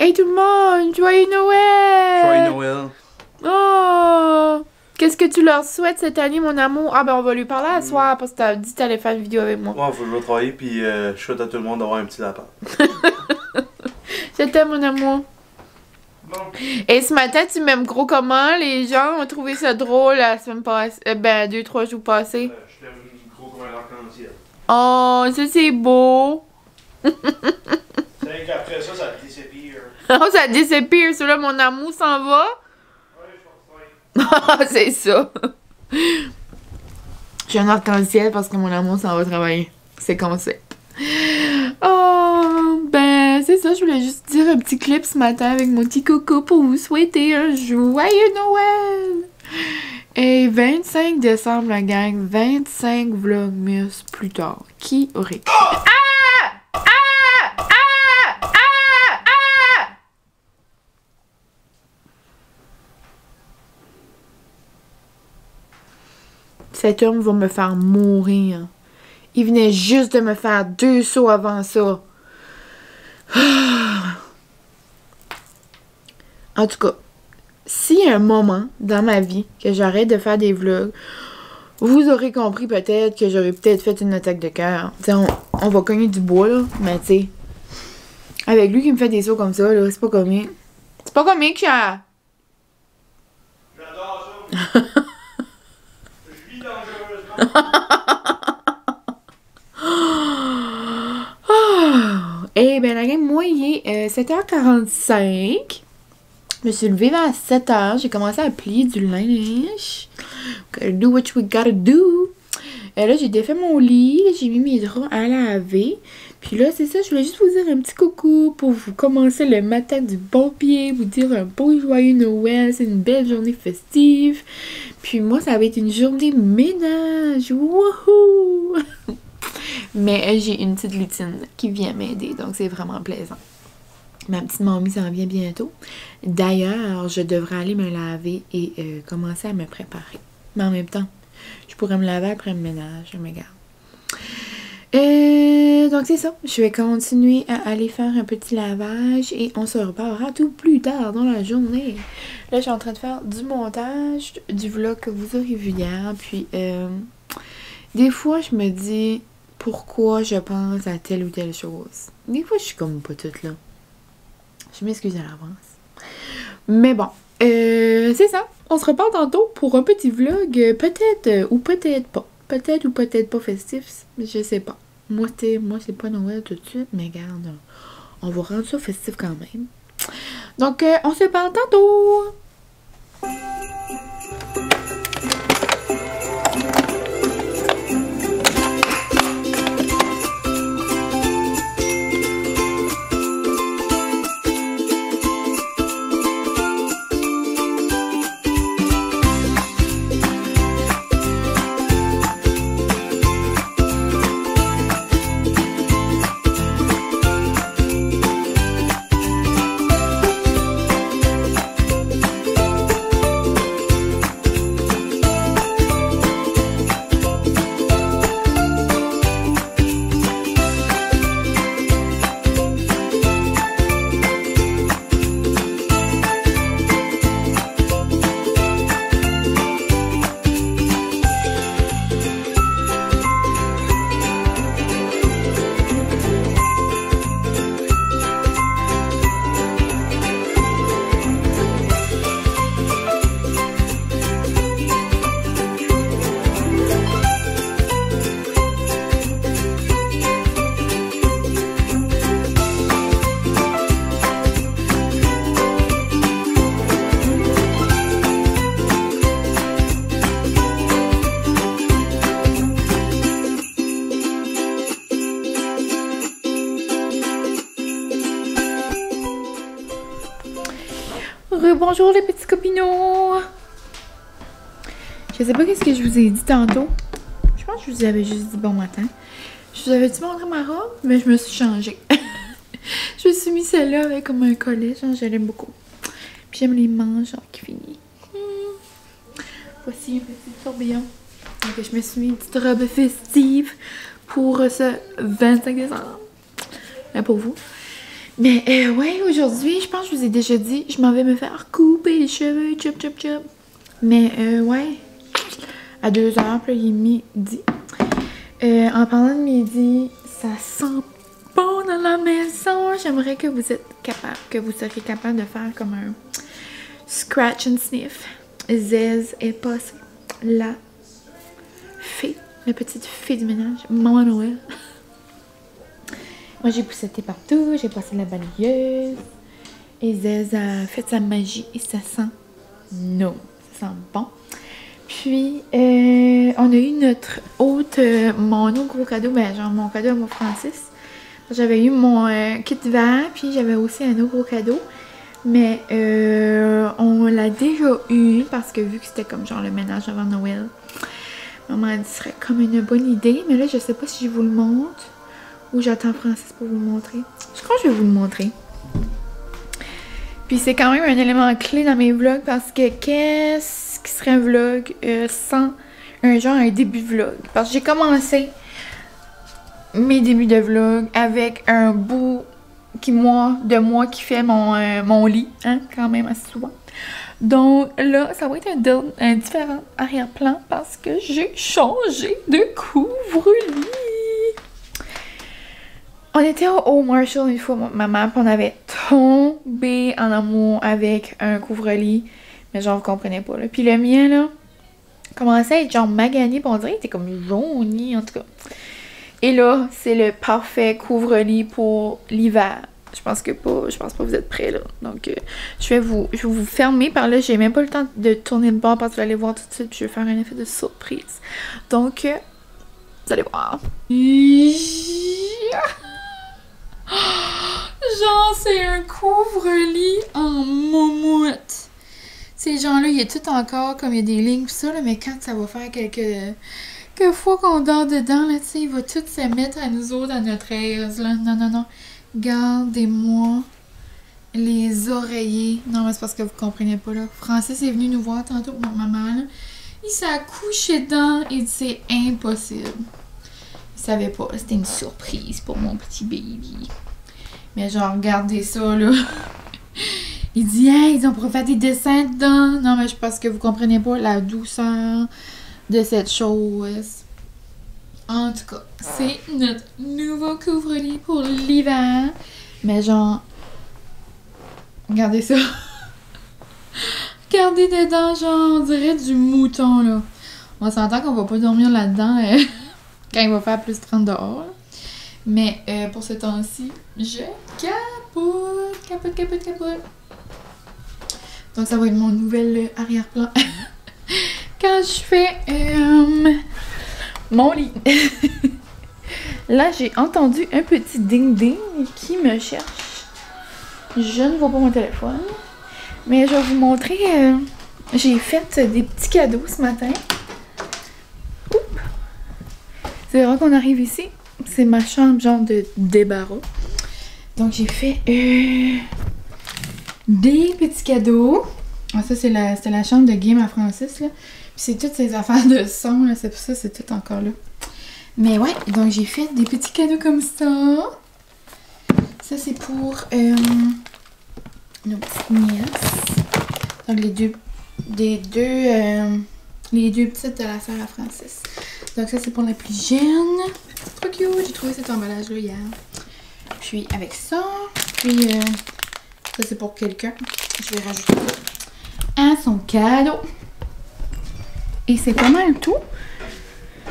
Hey tout le monde, joyeux Noël! Joyeux Noël! Oh! Qu'est-ce que tu leur souhaites cette année, mon amour? Ah ben on va lui parler à soir parce que t'as dit que t'allais faire une vidéo avec moi. Ouais, faut que je vais travailler puis je souhaite à tout le monde d'avoir un petit lapin. Je t'aime, mon amour. Bon. Et ce matin, tu m'aimes gros comment? Les gens ont trouvé ça drôle la semaine passée. Ben, 2-3 jours passés. Je t'aime gros comme un arc-en-ciel. Oh, ça c'est beau! C'est vrai qu'après ça, ça disappear. Oh, ça disappear, celui-là, mon amour s'en va? Ouais, je vais Ah, c'est ça! J'ai un arc-en-ciel parce que mon amour s'en va travailler. C'est concept. Oh, ben, c'est ça, je voulais juste dire un petit clip ce matin avec mon petit coco pour vous souhaiter un joyeux Noël! Et 25 décembre, la gang, 25 vlogmas plus tard. Qui aurait cru? Ah! Ah! Ah! Ah! Ah! Cet homme va me faire mourir. Il venait juste de me faire 2 sauts avant ça. En tout cas, s'il y a un moment dans ma vie que j'arrête de faire des vlogs, vous aurez compris peut-être que j'aurais peut-être fait une attaque de cœur. On va cogner du bois, là, mais tu sais, avec lui qui me fait des sauts comme ça, là, c'est pas comique. C'est pas comique, chat! J'adore ça! Je vis dangereusement! Eh ben la gang, moi il est 7h45. Je me suis levée vers 7h. J'ai commencé à plier du linge. Gotta do what we gotta do. Là, j'ai défait mon lit. J'ai mis mes draps à laver. Puis là, c'est ça. Je voulais juste vous dire un petit coucou pour vous commencer le matin du bon pied. Vous dire un beau joyeux Noël. C'est une belle journée festive. Puis moi, ça va être une journée ménage. Wouhou! Mais j'ai une petite lutine qui vient m'aider. Donc, c'est vraiment plaisant. Ma petite mamie s'en vient bientôt. D'ailleurs, je devrais aller me laver et commencer à me préparer. Mais en même temps, je pourrais me laver après le ménage. Je me garde. Donc, c'est ça. Je vais continuer à aller faire un petit lavage et on se reparlera tout plus tard dans la journée. Là, je suis en train de faire du montage du vlog que vous aurez vu hier. Puis, des fois, je me dis pourquoi je pense à telle ou telle chose. Des fois, je suis comme pas toute là. Je m'excuse à l'avance. Mais bon, c'est ça. On se reparle tantôt pour un petit vlog, peut-être ou peut-être pas. Peut-être ou peut-être pas festif, je sais pas. Moi, c'est pas Noël tout de suite, mais regarde, on va rendre ça festif quand même. Donc, on se parle tantôt! Bonjour les petits copinots! Je sais pas qu'est-ce que je vous ai dit tantôt. Je pense que je vous avais juste dit bon matin. Je vous avais dit montrer ma robe, mais je me suis changée. Je me suis mis celle-là avec comme un collet, genre je l'aime beaucoup. Puis j'aime les manches, genre qui finit. Voici un petit tourbillon. Donc je me suis mis une petite robe festive pour ce 25 décembre. Mais pour vous. Mais ouais, aujourd'hui, je pense que je vous ai déjà dit, je m'en vais me faire couper les cheveux, chop chop chop. Mais ouais, à 2h, puis il est midi. En parlant de midi, ça sent bon dans la maison. J'aimerais que vous êtes capable, que vous seriez capable de faire comme un scratch and sniff. Zez est passée, la fée, la petite fée du ménage, Maman Noël. Moi, j'ai poussetté partout, j'ai passé la balayeuse. Et Zez a fait sa magie et ça sent non, ça sent bon. Puis, on a eu notre autre, mon autre gros cadeau, ben genre mon cadeau à moi Francis. J'avais eu mon kit d'hiver, puis j'avais aussi un autre gros cadeau. Mais on l'a déjà eu parce que vu que c'était comme genre le ménage avant Noël, maman a dit que ce serait comme une bonne idée. Mais là, je sais pas si je vous le montre. Ou j'attends Francis pour vous le montrer. Je crois que je vais vous le montrer. Puis c'est quand même un élément clé dans mes vlogs parce que qu'est-ce qui serait un vlog sans un début de vlog? Parce que j'ai commencé mes débuts de vlog avec un bout de moi qui fait mon lit, hein, quand même assez souvent. Donc là, ça va être un différent arrière-plan parce que j'ai changé de couvre-lit. On était au Marshall une fois, maman, puis on avait tombé en amour avec un couvre-lit. Mais genre, vous comprenez pas, là. Puis le mien, là, commençait à être genre magané, puis on dirait qu'il était comme jauni, en tout cas. Et là, c'est le parfait couvre-lit pour l'hiver. Je pense pas que vous êtes prêts, là. Donc, je vais vous fermer par là. J'ai même pas le temps de tourner le bord parce que vous allez voir tout de suite, puis je vais faire un effet de surprise. Donc, vous allez voir. Genre, c'est un couvre-lit en moumoute. Ces gens-là, il y a tout encore, comme il y a des lignes pis ça, là, mais quand ça va faire quelques fois qu'on dort dedans, là, tu sais, il va tout se mettre à nous autres, à notre aise, là. Non, non, non. Gardez-moi les oreillers. Non, mais c'est parce que vous comprenez pas, là. Francis est venu nous voir tantôt, mon maman, là. Il s'est couché dedans et c'est impossible. Il savait pas, c'était une surprise pour mon petit baby. Mais genre, regardez ça, là. Il dit, hey, ils ont pourrait faire des dessins dedans. Non, mais je pense que vous comprenez pas la douceur de cette chose. En tout cas, c'est notre nouveau couvre-lit pour l'hiver. Mais genre, regardez ça. Regardez dedans, genre, on dirait du mouton, là. On s'entend qu'on va pas dormir là-dedans quand il va faire plus 30 dehors, là. Mais pour ce temps-ci, je capote. Donc ça va être mon nouvel arrière-plan quand je fais mon lit. Là, j'ai entendu un petit ding-ding qui me cherche. Je ne vois pas mon téléphone. Mais je vais vous montrer. J'ai fait des petits cadeaux ce matin. Oups. C'est vrai qu'on arrive ici. C'est ma chambre, genre de débarras. Donc, j'ai fait des petits cadeaux. Ah, ça, c'était la chambre de game à Francis, là. Puis, c'est toutes ces affaires de son, là. C'est pour ça, c'est tout encore là. Mais ouais, donc j'ai fait des petits cadeaux comme ça. Ça, c'est pour nos petites nièces. Donc, les deux petites de la sœur à Francis. Donc, ça, c'est pour la plus jeune. Trop cute, j'ai trouvé cet emballage-là hier. Puis avec ça, puis ça c'est pour quelqu'un. Je vais rajouter à son cadeau. Et c'est pas mal tout.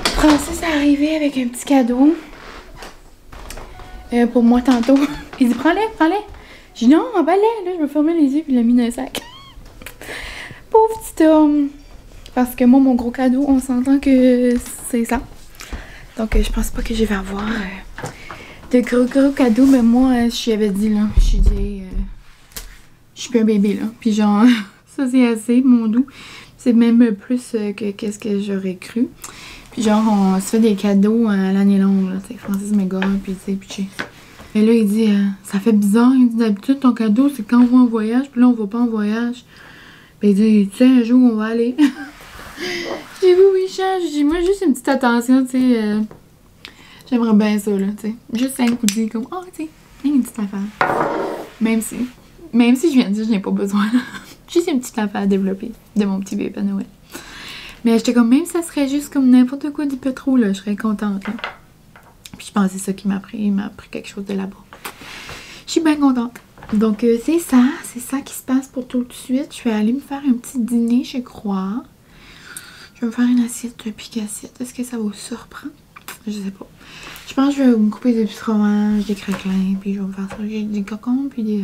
Francis est arrivé avec un petit cadeau pour moi tantôt. Il dit prends-les. J'ai dit non, emballe-les. Là, je vais fermer les yeux puis l'a mis dans le sac. Pauvre petit homme. Parce que moi, mon gros cadeau, on s'entend que c'est ça. Donc, je pense pas que je vais avoir de gros cadeaux. Mais moi, je lui avais dit, là, je suis plus un bébé, là. Puis genre, ça, c'est assez, mon doux. C'est même plus que qu'est-ce que j'aurais cru. Puis genre, on se fait des cadeaux à l'année longue, là. Tu sais, Francis m'égare, puis tu sais, puis et là, il dit, ça fait bizarre. Il dit, d'habitude, ton cadeau, c'est quand on va en voyage. Puis là, on va pas en voyage. Puis il dit, tu sais, un jour, on va aller. J'ai vu, oui, change. J'ai dit, moi, juste une petite attention, tu sais. J'aimerais bien ça, là, tu sais. Juste 5 ou 10, comme, oh, tu sais. Une petite affaire. Même si je viens de dire que je n'ai pas besoin. Juste une petite affaire à développer de mon petit bébé à Noël. Mais j'étais comme, même si ça serait juste comme n'importe quoi du peu trop, là, je serais contente. Là. Puis je pense que c'est ça qui m'a pris. Il m'a appris quelque chose de là-bas. Je suis bien contente. Donc c'est ça qui se passe pour tout de suite. Je vais aller me faire un petit dîner, je crois. Je vais me faire une assiette de pique-assiette. Est-ce que ça vous surprend? Je sais pas. Je pense que je vais me couper des petits fromages, des craquelins, puis je vais me faire ça. J'ai des cocons, puis des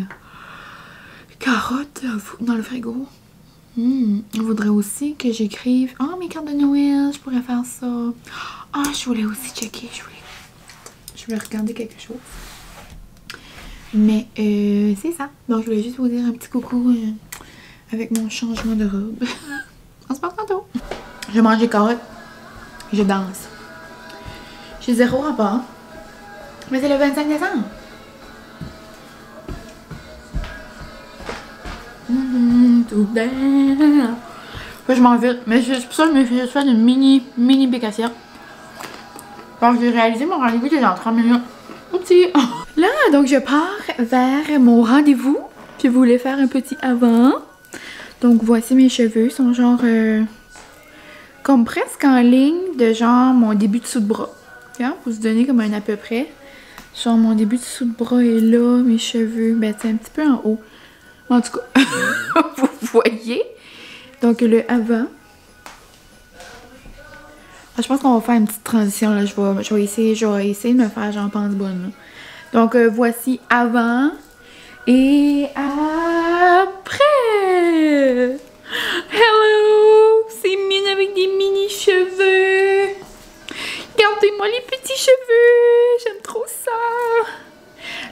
carottes dans le frigo. On voudrait aussi que j'écrive mes cartes de Noël, je pourrais faire ça. Je voulais aussi checker, je voulais regarder quelque chose. Mais c'est ça. Donc je voulais juste vous dire un petit coucou avec mon changement de robe. On se parle tantôt. Je mange des carottes, je danse. J'ai 0 rapport. Mais c'est le 25 décembre. Tout je m'en vais. Mais c'est pour ça que je me fais juste faire une mini bécassière. Donc j'ai réalisé mon rendez-vous était dans 30 minutes. Oupsie. Là, donc je pars vers mon rendez-vous. Je voulais faire un petit avant. Donc voici mes cheveux. Ils sont genre comme presque en ligne de genre mon début de dessous de bras. Tiens, pour se donner comme un à peu près. Genre mon début de dessous de bras est là. Mes cheveux, ben c'est un petit peu en haut. En tout cas, vous voyez. Donc le avant. Je pense qu'on va faire une petite transition là. Je vais essayer de me faire j'en pense bonne. Là. Donc voici avant et après. Hello, c'est Mine avec des mini cheveux. Regardez-moi les petits cheveux, j'aime trop ça.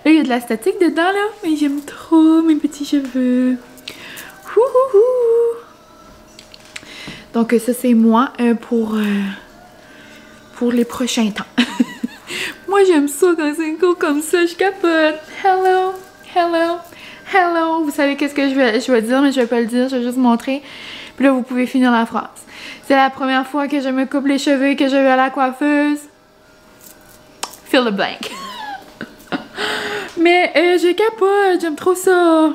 Là il y a de la statique dedans là, mais j'aime trop mes petits cheveux. Ouhouhou. Donc ça c'est moi pour les prochains temps. Moi j'aime ça quand c'est cool comme ça, je capote. Hello, hello, hello. Vous savez qu'est-ce que je vais dire, mais je vais pas le dire, je vais juste montrer. Puis là vous pouvez finir la phrase. C'est la première fois que je me coupe les cheveux et que je vais à la coiffeuse. Fill the blank. Mais je capote, j'aime trop ça.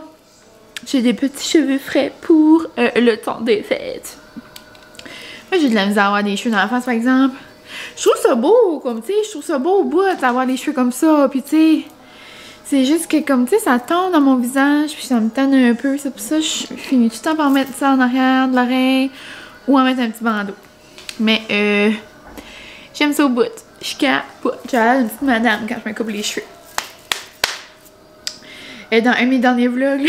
J'ai des petits cheveux frais pour le temps des fêtes. Moi j'ai de la misère à avoir des cheveux dans la face par exemple. Je trouve ça beau, comme tu sais, je trouve ça beau au bout d'avoir des cheveux comme ça, puis tu sais, c'est juste que comme tu sais, ça tombe dans mon visage, puis ça me tanne un peu, c'est pour ça que je finis tout le temps par mettre ça en arrière de l'oreille, ou en mettre un petit bandeau. Mais j'aime ça au bout, je capote, j'ai l'air d'une petite madame quand je me coupe les cheveux. Et dans un de mes derniers vlogs,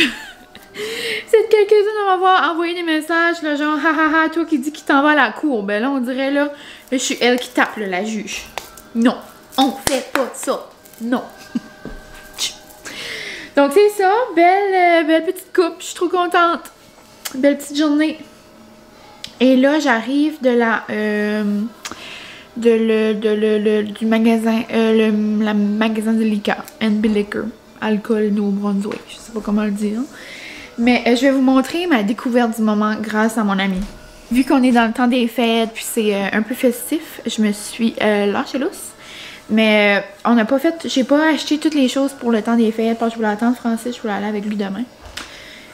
c'est quelques-uns va m'avoir envoyé des messages, là, genre, ha, toi qui dis qu'il t'en va à la cour. Ben là, on dirait, là, je suis elle qui tape, là, la juge. Non, on fait pas ça. Non. Donc, c'est ça. Belle petite coupe. Je suis trop contente. Belle petite journée. Et là, j'arrive de la... du magasin... la magasin de liqueur. NB Liquor. Alcool New Brunswick. Je sais pas comment le dire. Mais je vais vous montrer ma découverte du moment grâce à mon ami. Vu qu'on est dans le temps des fêtes, puis c'est un peu festif, je me suis lâchée lousse. Mais on n'a pas fait... J'ai pas acheté toutes les choses pour le temps des fêtes parce que je voulais attendre Francis, je voulais aller avec lui demain.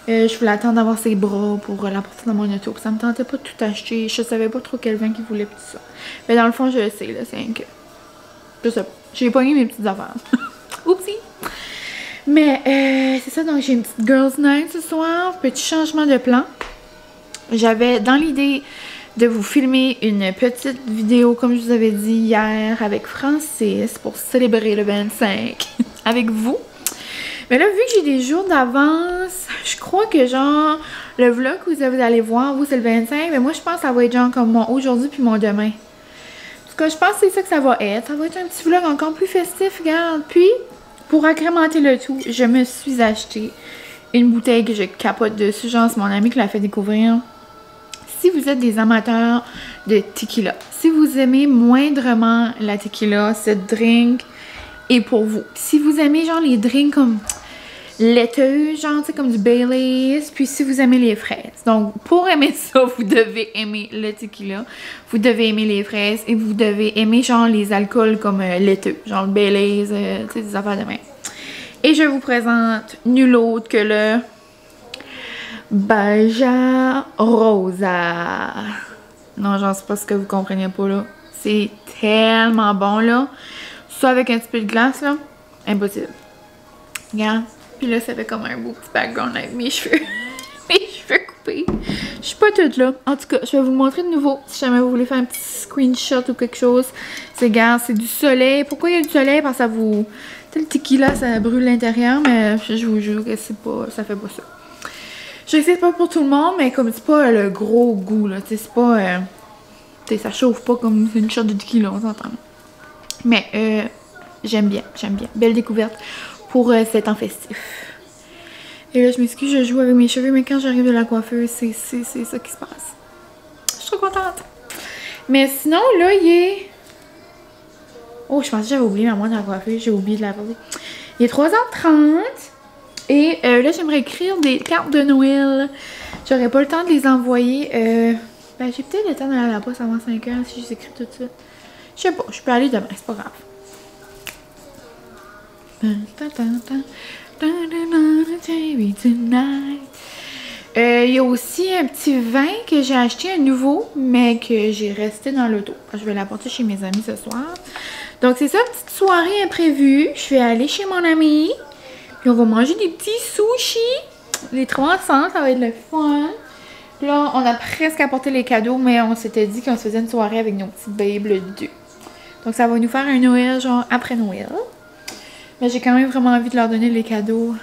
Je voulais attendre d'avoir ses bras pour l'apporter dans mon auto. Ça me tentait pas de tout acheter. Je savais pas trop quel vin qu'il voulait, tout ça. Mais dans le fond, je le sais, là, c'est un que... Je sais pas. J'ai pogné mes petites affaires. Oupsie! Mais c'est ça, donc j'ai une petite girls night ce soir, petit changement de plan. J'avais dans l'idée de vous filmer une petite vidéo comme je vous avais dit hier avec Francis pour célébrer le 25 avec vous. Mais là, vu que j'ai des jours d'avance, je crois que genre le vlog que vous allez voir, vous c'est le 25, mais moi je pense que ça va être genre comme mon aujourd'hui puis mon demain. En tout cas, je pense que c'est ça que ça va être. Ça va être un petit vlog encore plus festif, regarde. Puis... pour agrémenter le tout, je me suis acheté une bouteille que je capote dessus. Genre, c'est mon ami qui l'a fait découvrir. Si vous êtes des amateurs de tequila, si vous aimez moindrement la tequila, ce drink est pour vous. Si vous aimez genre les drinks comme laiteux, genre tu sais comme du Baileys, puis si vous aimez les fraises. Donc pour aimer ça, vous devez aimer le tequila, vous devez aimer les fraises et vous devez aimer genre les alcools comme laiteux, genre le Baileys, tu sais des affaires de même. Et je vous présente nul autre que le Baja Rosa. Non, j'en sais pas ce que vous comprenez pas là. C'est tellement bon là. Ça avec un petit peu de glace là, impossible. Regarde. Puis là, ça fait comme un beau petit background avec mes cheveux. Mes cheveux coupés. Je suis pas toute là. En tout cas, je vais vous le montrer de nouveau. Si jamais vous voulez faire un petit screenshot ou quelque chose. C'est, regarde, c'est du soleil. Pourquoi il y a du soleil? Parce que ça vous... Tu sais, le tequila, ça brûle l'intérieur, mais je vous jure que c'est pas... Ça fait pas ça. Je sais que c'est pas pour tout le monde, mais comme c'est pas le gros goût, là. Tu sais, c'est pas... tu sais, ça chauffe pas comme une shot de tequila, on s'entend. Mais, j'aime bien, j'aime bien. Belle découverte pour ces temps festifs. Et là, je m'excuse, je joue avec mes cheveux, mais quand j'arrive de la coiffeuse, c'est ça qui se passe. Je suis trop contente. Mais sinon, là, il est... Oh, je pensais que j'avais oublié ma montre à la coiffeuse. J'ai oublié de la porter. Il est 3h30. Et là, j'aimerais écrire des cartes de Noël. J'aurais pas le temps de les envoyer. Ben, j'ai peut-être le temps d'aller à la poste avant 5h si je les écris tout de suite. Je sais pas, je peux aller demain, c'est pas grave. Il y a aussi un petit vin que j'ai acheté à nouveau, mais que j'ai resté dans l'auto. Je vais l'apporter chez mes amis ce soir. Donc c'est ça, petite soirée imprévue. Je vais aller chez mon ami. Puis on va manger des petits sushis. Les trois ensemble, ça va être le fun. Là, on a presque apporté les cadeaux, mais on s'était dit qu'on se faisait une soirée avec nos petites babes le 2. Donc ça va nous faire un Noël, genre après Noël. Mais j'ai quand même vraiment envie de leur donner les cadeaux.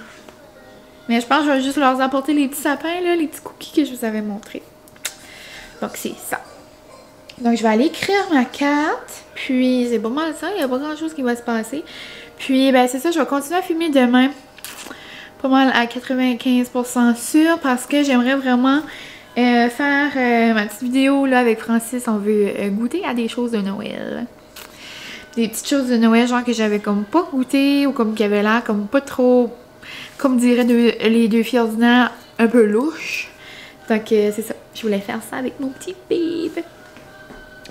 Mais je pense que je vais juste leur apporter les petits sapins, là, les petits cookies que je vous avais montrés. Donc c'est ça. Donc je vais aller écrire ma carte. Puis c'est pas mal ça, il n'y a pas grand chose qui va se passer. Puis ben c'est ça, je vais continuer à filmer demain. Pas mal à 95% sûr parce que j'aimerais vraiment faire ma petite vidéo là avec Francis. On veut goûter à des choses de Noël. Des petites choses de Noël genre que j'avais comme pas goûté ou comme qui avait l'air comme pas trop, comme diraient les deux filles ordinaires, un peu louches. Donc c'est ça, je voulais faire ça avec mon petit bébé.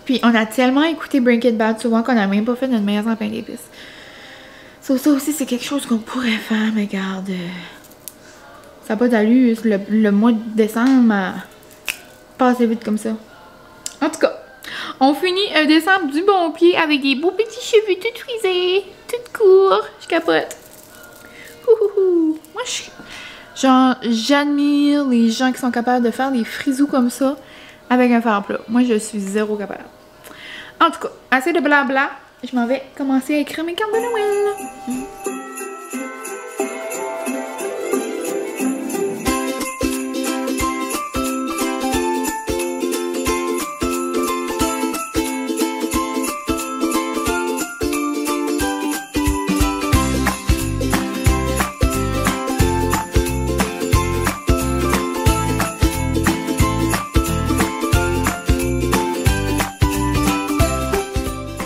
Puis on a tellement écouté Breaking Bad souvent qu'on a même pas fait notre meilleur en pain d'épices. Ça aussi c'est quelque chose qu'on pourrait faire, mais regarde, ça n'a pas d'allure, le mois de décembre a passé vite comme ça. En tout cas, on finit un décembre du bon pied avec des beaux petits cheveux tout frisés, tout courts, je capote. Ouhouhou. Moi genre, j'admire les gens qui sont capables de faire des frisous comme ça avec un fer plat. Moi je suis zéro capable. En tout cas, assez de blabla. Je m'en vais commencer à écrire mes cartes de Noël.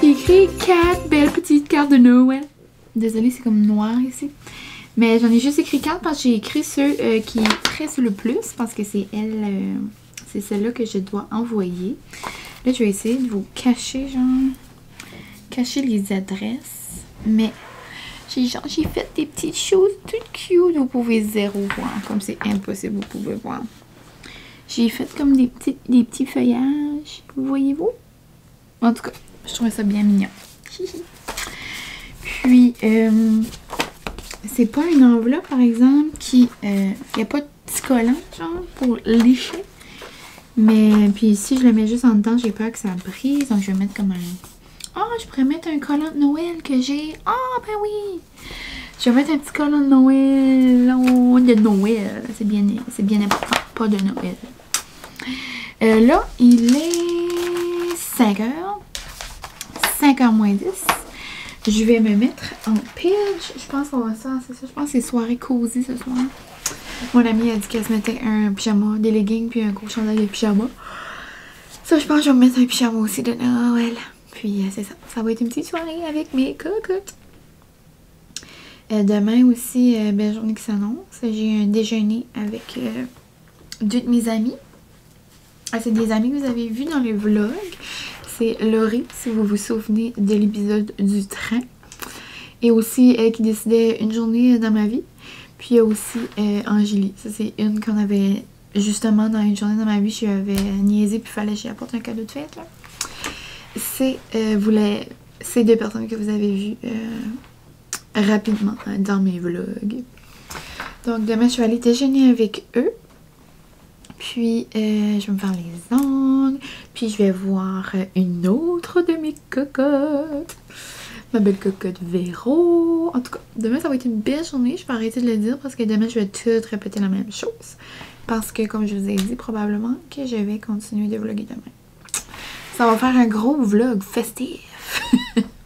J'ai écrit 4 belles petites cartes de Noël. Désolée, c'est comme noir ici. Mais j'en ai juste écrit 4 parce que j'ai écrit ceux qui pressent le plus. Parce que c'est c'est celle-là que je dois envoyer. Là, je vais essayer de vous cacher, genre, cacher les adresses. Mais j'ai fait des petites choses toutes cute. Vous pouvez zéro voir. Comme c'est impossible, vous pouvez voir. J'ai fait comme des petits feuillages. Voyez-vous? En tout cas, je trouvais ça bien mignon. Puis, c'est pas une enveloppe, par exemple, qui... Il n'y a pas de petit collant, genre, pour lécher. Mais, puis ici, je le mets juste en dedans. J'ai peur que ça brise. Donc, je vais mettre comme un... Ah, je pourrais mettre un collant de Noël que j'ai. Ah, ben oui! Je vais mettre un petit collant de Noël. Oh, de Noël. C'est bien important. Pas de Noël. Là, il est 5h. 5h moins 10. Je vais me mettre en page. Je pense qu'on va ça, c'est ça. Je pense que c'est soirée cosy ce soir. Mon amie a dit qu'elle se mettait un pyjama, des leggings puis un gros chandail de pyjama. Ça, je pense que je vais me mettre un pyjama aussi de Noël. Puis c'est ça. Ça va être une petite soirée avec mes cocottes. Demain aussi, belle journée qui s'annonce. J'ai un déjeuner avec deux de mes amis. C'est des amis que vous avez vus dans le vlog. C'est Laurie, si vous vous souvenez de l'épisode du train. Et aussi Elle qui décidait une journée dans ma vie. Puis il y a aussi Angélie. Ça, c'est une qu'on avait justement dans une journée dans ma vie. Je lui avais niaisé puis il fallait que j'y apporte un cadeau de fête. Là. C'est ces deux personnes que vous avez vues rapidement dans mes vlogs. Donc demain, je vais aller déjeuner avec eux. Puis, je vais me faire les ongles. Puis, je vais voir une autre de mes cocottes. Ma belle cocotte Véro. En tout cas, demain, ça va être une belle journée. Je vais arrêter de le dire parce que demain, je vais tout répéter la même chose. Parce que, comme je vous ai dit, probablement que je vais continuer de vlogger demain. Ça va faire un gros vlog festif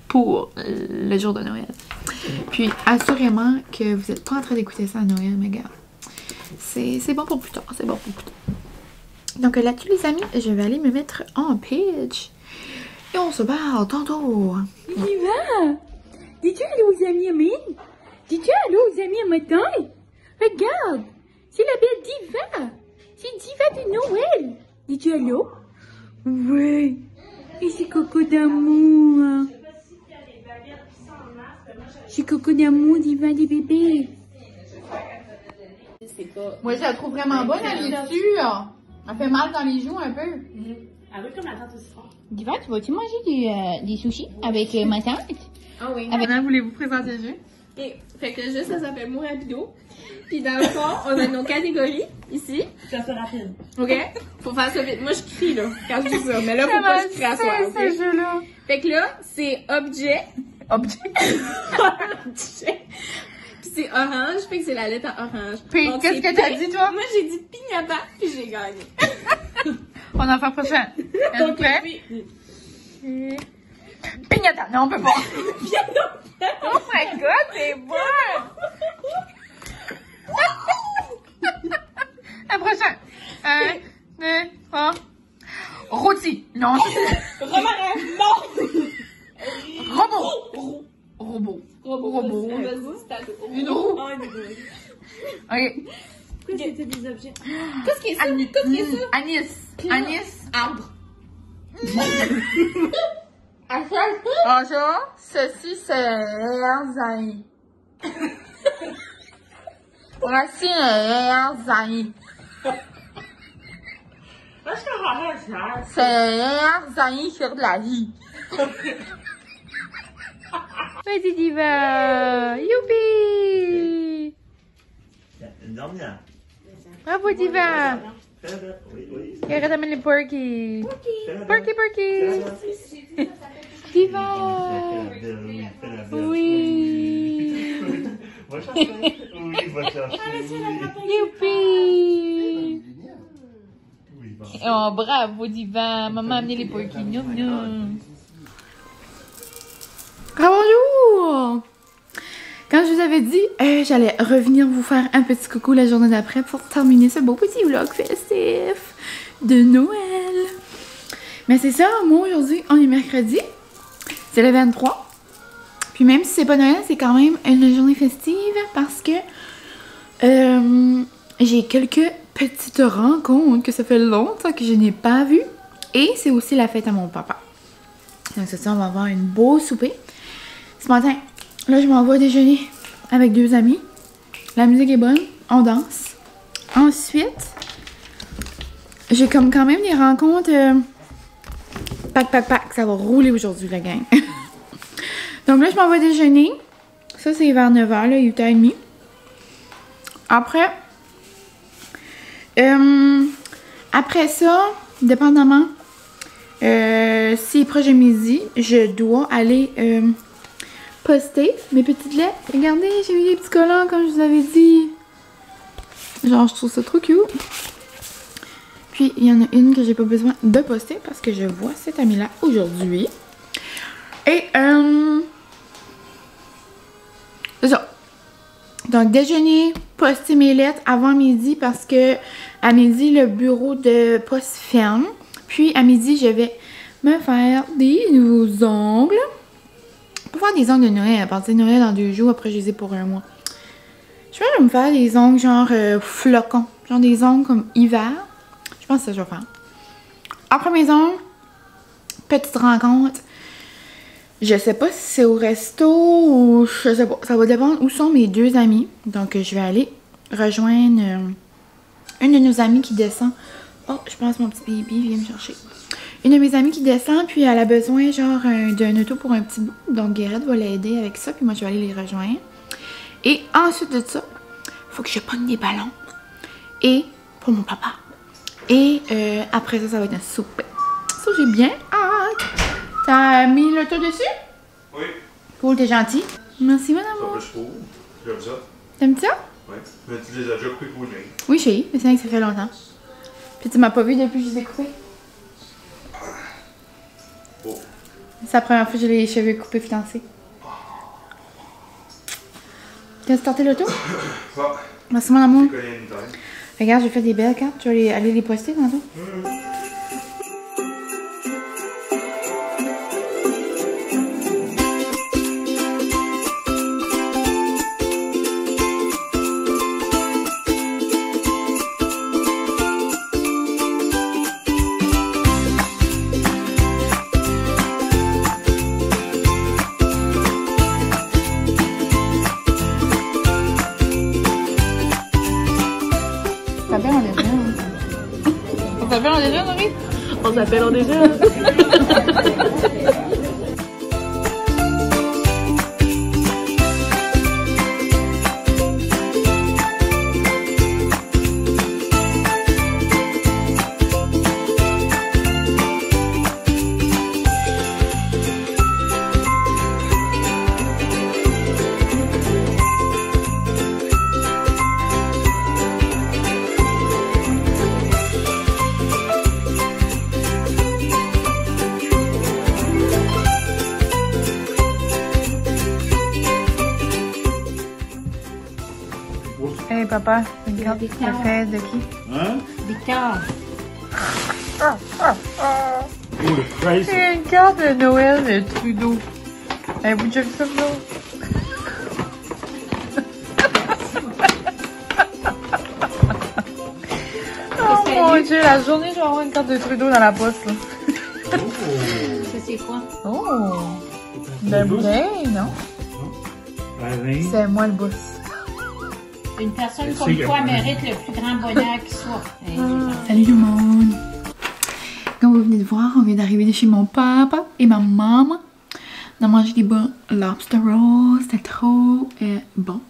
pour le jour de Noël. Puis, assurément que vous n'êtes pas en train d'écouter ça à Noël, mes gars. C'est bon pour plus tard, c'est bon pour plus tard. Donc là-dessus, les amis, je vais aller me mettre en pitch. Et on se barre tantôt. Diva! Dis-tu allô aux amis Amine? Dis-tu allô aux amis à matin? Regarde! C'est la belle Diva! C'est Diva de Noël! Dis-tu allô? Ouais! Et c'est Coco d'amour! C'est Coco d'amour, Diva des bébés! Moi, je la trouve vraiment bonne, la lecture. Elle fait mal dans les joues un peu. Elle veut comme la tante aussi fort. Diva, tu vas-tu manger des sushis avec ma tante? Ah oui. Maintenant, voulez-vous présenter le jeu? Et, fait que le jeu, ça s'appelle Mot Rapido. Puis dans le fond, on a nos catégories ici. Ça fait rapide. OK? Faut faire ça vite. Moi, je crie, là, quand je dis ça. Mais là, faut pas que je crie à soi, OK? ce jeu-là. Fait que là, c'est objet. Objet. Objet. Puis c'est orange, fait que c'est la lettre en orange. Puis, Donc, qu'est-ce c'est que t'as pi- dit, toi? Moi, j'ai dit pignata, puis j'ai gagné. On en fait prochain. Êtes-vous Donc, prêts? puis- Pignata. Non, on peut pas. Oh my god, c'est bon! Un prochain. 1, 2, 3. Rôti. Non. Romarin, non! Robot. Robot. Robot. On a dit c'est à dos. Une roue. Ah, une roue. Ok. Pourquoi c'était des objets? Qu'est-ce qui est ça? Qu'est-ce qui est ça? Anis. Anis. Arbre. Bonjour. Ceci, c'est Erzaï. Voici Erzaï. C'est Erzaï sur de la vie. Vas-y, Diva. Youpi. Une dernière. Bravo, Diva. Oui, oui. Et arrête d'amener les porky. Porky. Diva. Oui. Va chercher. Oui, va chercher. Youpi. Oui, va. Oh, bravo, Diva. Maman a amené les porky. Noum, noum. Ah, bonjour. Quand je vous avais dit, j'allais revenir vous faire un petit coucou la journée d'après pour terminer ce beau petit vlog festif de Noël. Mais c'est ça, moi aujourd'hui, on est mercredi. C'est le 23. Puis même si c'est pas Noël, c'est quand même une journée festive parce que j'ai quelques petites rencontres que ça fait longtemps que je n'ai pas vues. Et c'est aussi la fête à mon papa. Donc c'est ça, on va avoir une beau souper. Ce matin, là je m'en vais déjeuner avec deux amis. La musique est bonne, on danse. Ensuite, j'ai comme quand même des rencontres pack, ça va rouler aujourd'hui la gang. Donc là je m'en vais déjeuner. Ça c'est vers 9h, là, 8h30. Après ça, dépendamment s'il est proche de midi, je dois aller poster mes petites lettres. Regardez, j'ai mis des petits collants comme je vous avais dit. Genre, je trouve ça trop cute. Puis, il y en a une que j'ai pas besoin de poster parce que je vois cette amie-là aujourd'hui. Et, c'est ça. Donc, déjeuner, poster mes lettres avant midi parce que à midi, le bureau de poste ferme. Puis, à midi, je vais me faire des nouveaux ongles. Pour faire des ongles de Noël, à partir de Noël dans 2 jours, après je les ai pour 1 mois. Je vais me faire des ongles genre flocons. Genre des ongles comme hiver. Je pense que ça je vais faire. Après mes ongles, petite rencontre. Je sais pas si c'est au resto ou je sais pas. Ça va dépendre où sont mes deux amis. Donc, je vais aller rejoindre une de nos amies qui descend. Oh, je pense que mon petit baby vient me chercher. Une de mes amies qui descend, puis elle a besoin genre d'un auto pour un petit bout. Donc, Guérette va l'aider avec ça, puis moi, je vais aller les rejoindre. Et ensuite de ça, il faut que je pogne des ballons. Et pour mon papa. Et après ça, ça va être un souper. Ça, j'ai bien hâte. T'as mis l'auto dessus? Oui. Cool, t'es gentil. Merci, madame. Ça je trouve. J'aime ça. T'aimes ça? Oui. Mais tu les as déjà coupés pour lui. Oui, chérie, mais c'est vrai que ça fait longtemps. Puis tu m'as pas vu depuis que je les ai coupés. Oh. C'est la première fois que j'ai les cheveux coupés fiancés. T'as starté l'auto? Ah, Merci, mon amour. je connais une taille. Regarde, j'ai fait des belles cartes. Tu vas aller les poster tantôt? On s'appelle en déjà, Marie? On s'appelle en déjà. Hey papa, une carte de fête de qui? Hein? Victor. Oh, le price. C'est une carte de Noël de Trudeau. Avez-vous déjà vu ça, vous autres? Oh mon Dieu, la journée, je vais avoir une carte de Trudeau dans la poste, là. Ça, c'est quoi? Oh! Le bien, non? Alain. C'est moi le boss. Une personne comme toi mérite le plus grand bonheur qui soit. Salut tout le monde! Comme vous venez de voir, on vient d'arriver de chez mon papa et ma maman. On a mangé des bons lobster rolls, c'était trop bon.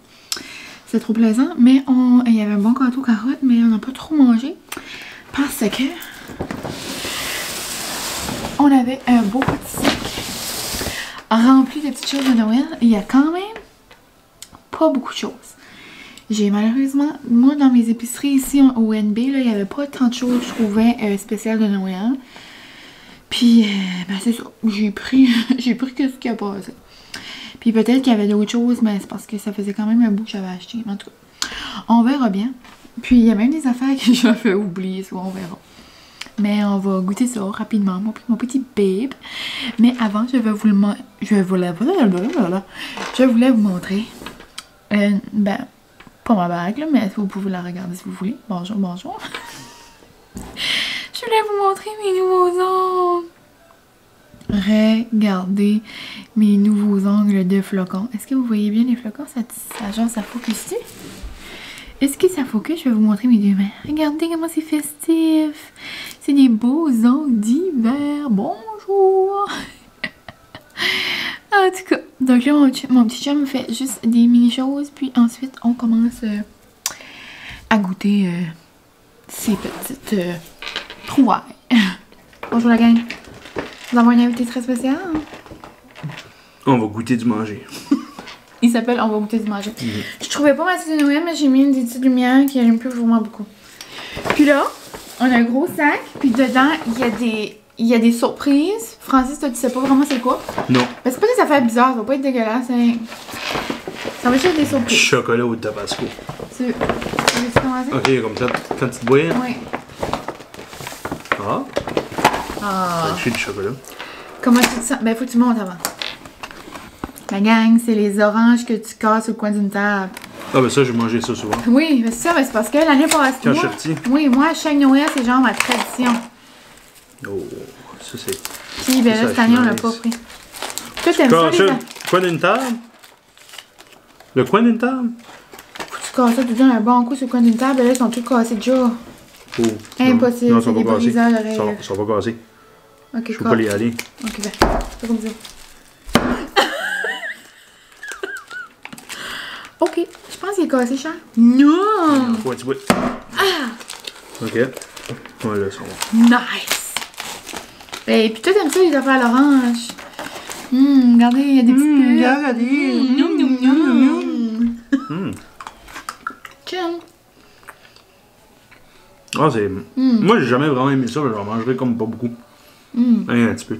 C'était trop plaisant, mais il y avait un bon gâteau carotte, mais on n'a pas trop mangé parce que on avait un beau petit sac rempli de petites choses de Noël. Il y a quand même pas beaucoup de choses. J'ai malheureusement, moi dans mes épiceries ici au NB, là, il n'y avait pas tant de choses, je trouvais, spéciales de Noël. Puis, ben c'est ça, j'ai pris que ce qu'il y a passé. Puis peut-être qu'il y avait d'autres choses, mais c'est parce que ça faisait quand même un bout que j'avais acheté. En tout cas, on verra bien. Puis il y a même des affaires que j'avais oubliées, soit on verra. Mais on va goûter ça rapidement, mon petit babe. Mais avant, je voulais vous montrer, ben, pas ma bague, là, mais vous pouvez la regarder si vous voulez. Bonjour, bonjour. Je voulais vous montrer mes nouveaux ongles. Regardez mes nouveaux ongles de flocons. Est-ce que vous voyez bien les flocons? Ça focus-tu? Est-ce que ça focus? Je vais vous montrer mes deux mains. Regardez comment c'est festif. C'est des beaux ongles d'hiver. Bonjour! En tout cas, donc là, mon petit chum me fait juste des mini-choses. Puis ensuite, on commence à goûter ces petites trouvailles. Bonjour la gang. Nous avons un invité très spécial. On va goûter du manger. Il s'appelle On va goûter du manger. Je trouvais pas ma petite de Noël, mais j'ai mis des petites lumières qui allument plus vraiment beaucoup. Puis là, on a un gros sac. Puis dedans, il y a des surprises. Francis, toi, tu sais pas vraiment c'est quoi? Non. Mais c'est pas que ça fait bizarre, ça va pas être dégueulasse. Hein. Ça va juste être des surprises. Chocolat au tabasco. Tu veux commencer? Ok, comme ça, quand tu te bois. Oui. Ah. Ah. Je suis du chocolat. Comment tu te sens? Ben, faut que tu montes avant. La gang, c'est les oranges que tu casses au coin d'une table. Ah, ben ça, j'ai mangé ça souvent. Oui, mais c'est ça, mais c'est parce que l'année passée. Quand je suis petit. Oui, moi, à chaque Noël, c'est genre ma tradition. Oh, ça c'est. Puis, ben là, Ça, cette année, on l'a nice. pas pris. Toi, t'aimes ça, les... Coin d'une table? Le coin d'une table? Faut que tu casses ça, tu donnes un bon coup sur le coin d'une table, et là, ils sont tous cassés déjà. Oh. Impossible, Non, c'est des briseurs de rêve. Ils sont pas cassés. Ok, Je peux pas les aller. Ok, ben, c'est comme ça. Ok, je pense qu'il est cassé, Charles. Non! Ouais, tu vois. Ok. Ouais, là, ça va. Nice! Et puis toi, t'aimes ça, les affaires à l'orange? Regardez, il y a des petits peu. Regardez. Noum, noum, noum, noum. Chill. Ah, c'est... Moi, j'ai jamais vraiment aimé ça, mais j'en mangerais comme pas beaucoup. Un petit peu.